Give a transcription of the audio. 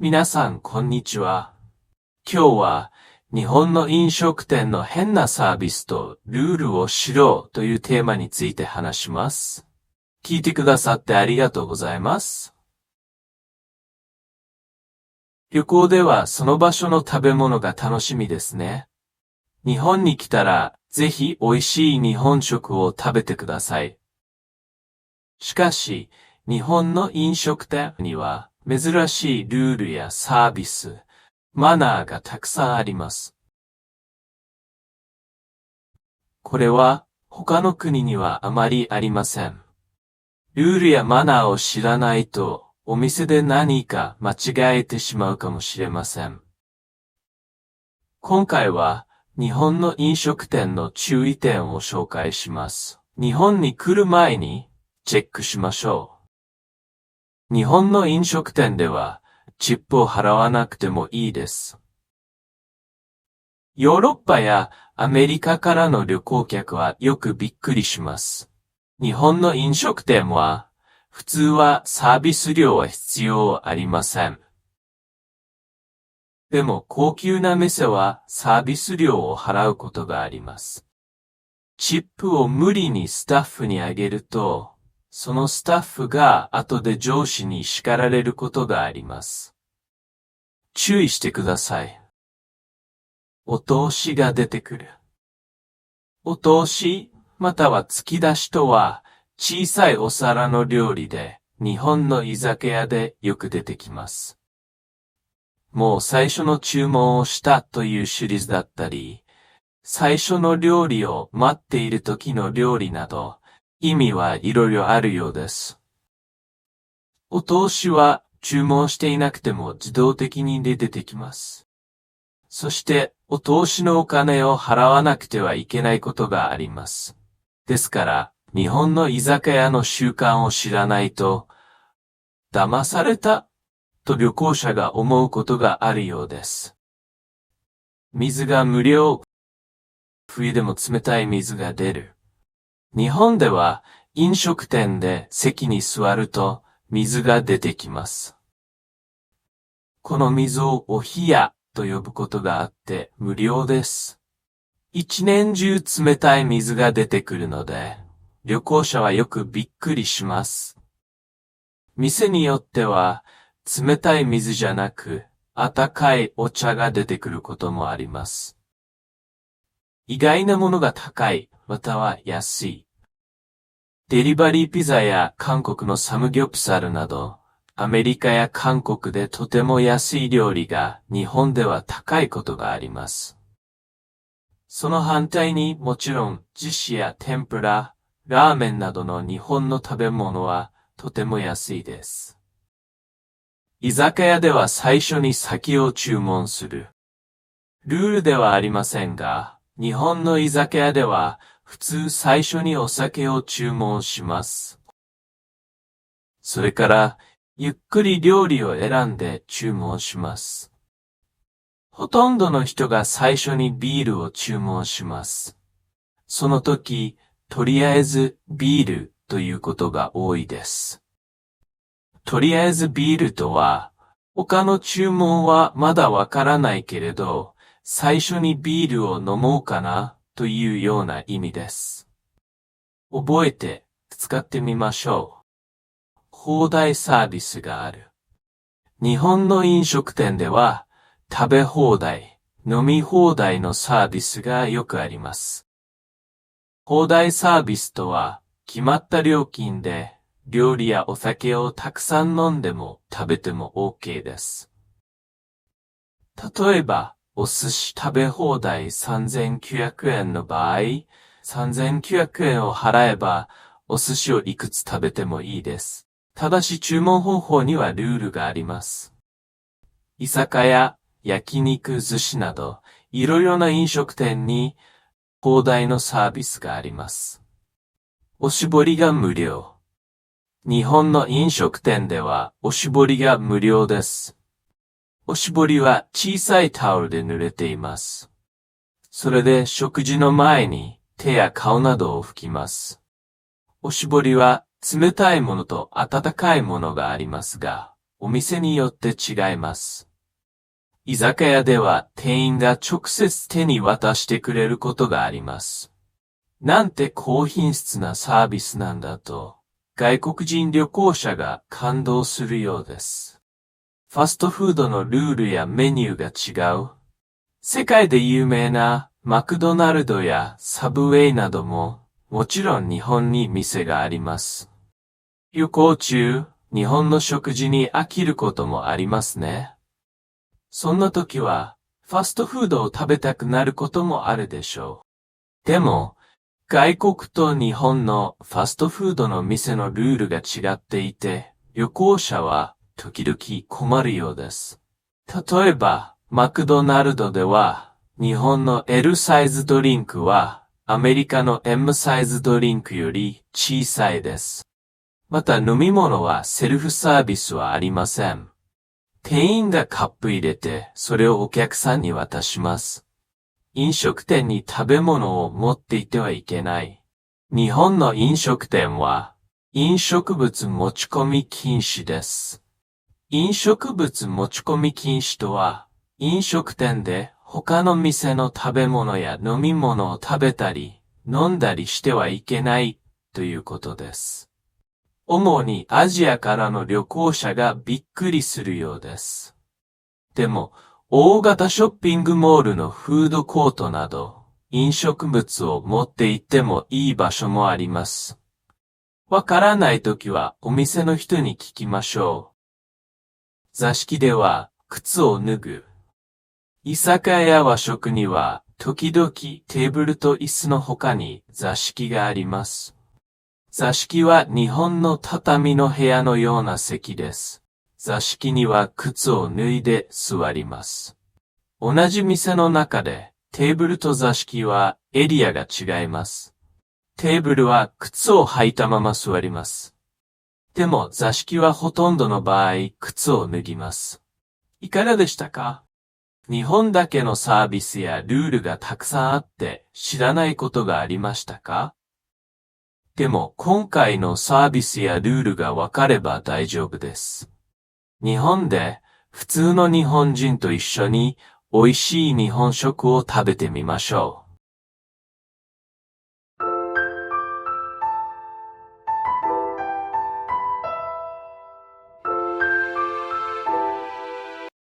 皆さん、こんにちは。今日は、日本の飲食店の変なサービスとルールを知ろうというテーマについて話します。聞いてくださってありがとうございます。旅行ではその場所の食べ物が楽しみですね。日本に来たら、ぜひ美味しい日本食を食べてください。しかし、日本の飲食店には珍しいルールやサービス、マナーがたくさんあります。これは他の国にはあまりありません。ルールやマナーを知らないとお店で何か間違えてしまうかもしれません。今回は日本の飲食店の注意点を紹介します。日本に来る前にチェックしましょう。日本の飲食店ではチップを払わなくてもいいです。ヨーロッパやアメリカからの旅行客はよくびっくりします。日本の飲食店は普通はサービス料は必要ありません。でも高級な店はサービス料を払うことがあります。チップを無理にスタッフにあげると、そのスタッフが後で上司に叱られることがあります。注意してください。お通しが出てくる。お通し、または突き出しとは、小さいお皿の料理で、日本の居酒屋でよく出てきます。もう最初の注文をしたというシリーズだったり、最初の料理を待っている時の料理など、意味はいろいろあるようです。お通しは注文していなくても自動的に出てきます。そして、お通しのお金を払わなくてはいけないことがあります。ですから、日本の居酒屋の習慣を知らないと、騙されたと旅行者が思うことがあるようです。水が無料。冬でも冷たい水が出る。日本では飲食店で席に座ると水が出てきます。この水をお冷やと呼ぶことがあって無料です。一年中冷たい水が出てくるので、旅行者はよくびっくりします。店によっては、冷たい水じゃなく、温かいお茶が出てくることもあります。意外なものが高い、または安い。デリバリーピザや韓国のサムギョプサルなど、アメリカや韓国でとても安い料理が日本では高いことがあります。その反対にもちろん、寿司や天ぷら、ラーメンなどの日本の食べ物はとても安いです。居酒屋では最初に酒を注文する。ルールではありませんが、日本の居酒屋では普通最初にお酒を注文します。それから、ゆっくり料理を選んで注文します。ほとんどの人が最初にビールを注文します。その時、とりあえずビールということが多いです。とりあえずビールとは、他の注文はまだわからないけれど、最初にビールを飲もうかなというような意味です。覚えて使ってみましょう。放題サービスがある。日本の飲食店では、食べ放題、飲み放題のサービスがよくあります。放題サービスとは、決まった料金で、料理やお酒をたくさん飲んでも食べても OK です。例えば、お寿司食べ放題3900円の場合、3900円を払えば、お寿司をいくつ食べてもいいです。ただし注文方法にはルールがあります。居酒屋、焼肉、寿司など、いろいろな飲食店に、放題のサービスがあります。おしぼりが無料。日本の飲食店では、おしぼりが無料です。おしぼりは小さいタオルで濡れています。それで食事の前に手や顔などを拭きます。おしぼりは冷たいものと温かいものがありますが、お店によって違います。居酒屋では店員が直接手に渡してくれることがあります。なんて高品質なサービスなんだと、外国人旅行者が感動するようです。ファストフードのルールやメニューが違う。世界で有名なマクドナルドやサブウェイなども、もちろん日本に店があります。旅行中、日本の食事に飽きることもありますね。そんな時は、ファストフードを食べたくなることもあるでしょう。でも、外国と日本のファストフードの店のルールが違っていて、旅行者は時々困るようです。例えば、マクドナルドでは、日本の L サイズドリンクは、アメリカの M サイズドリンクより小さいです。また飲み物はセルフサービスはありません。店員がカップ入れて、それをお客さんに渡します。飲食店に食べ物を持っていてはいけない。日本の飲食店は、飲食物持ち込み禁止です。飲食物持ち込み禁止とは、飲食店で他の店の食べ物や飲み物を食べたり、飲んだりしてはいけないということです。主にアジアからの旅行者がびっくりするようです。でも、大型ショッピングモールのフードコートなど、飲食物を持って行ってもいい場所もあります。わからないときはお店の人に聞きましょう。座敷では靴を脱ぐ。居酒屋や和食には時々テーブルと椅子の他に座敷があります。座敷は日本の畳の部屋のような席です。座敷には靴を脱いで座ります。同じ店の中でテーブルと座敷はエリアが違います。テーブルは靴を履いたまま座ります。でも座敷はほとんどの場合靴を脱ぎます。いかがでしたか？日本だけのサービスやルールがたくさんあって知らないことがありましたか？でも今回のサービスやルールがわかれば大丈夫です。日本で普通の日本人と一緒に美味しい日本食を食べてみましょう。